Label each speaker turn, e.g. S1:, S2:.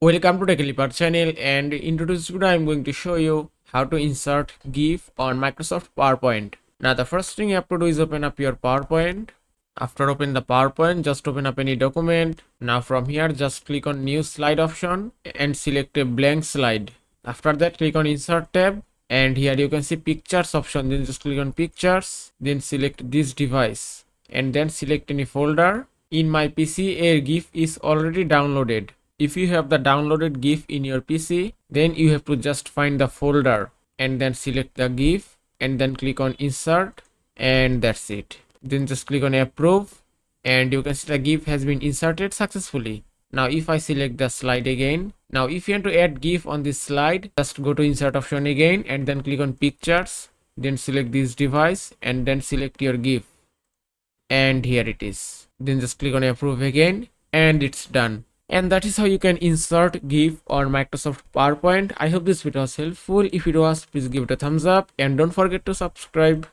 S1: Welcome to Technical channel, and in today's video I am going to show you how to insert GIF on Microsoft PowerPoint. Now the first thing you have to do is open up your PowerPoint. After open the PowerPoint, just open up any document. Now from here just click on new slide option and select a blank slide. After that click on insert tab, and here you can see pictures option. Then just click on pictures, then select this device and then select any folder. In my PC a GIF is already downloaded. If you have the downloaded GIF in your PC, then you have to just find the folder and then select the GIF and then click on insert, and that's it. Then just click on approve, and you can see the GIF has been inserted successfully. Now if I select the slide again, now if you want to add GIF on this slide, just go to insert option again and then click on pictures, then select this device and then select your GIF, and here it is. Then just click on approve again, and it's done. And that is how you can insert GIF on Microsoft PowerPoint. I hope this video was helpful. If it was, please give it a thumbs up and don't forget to subscribe.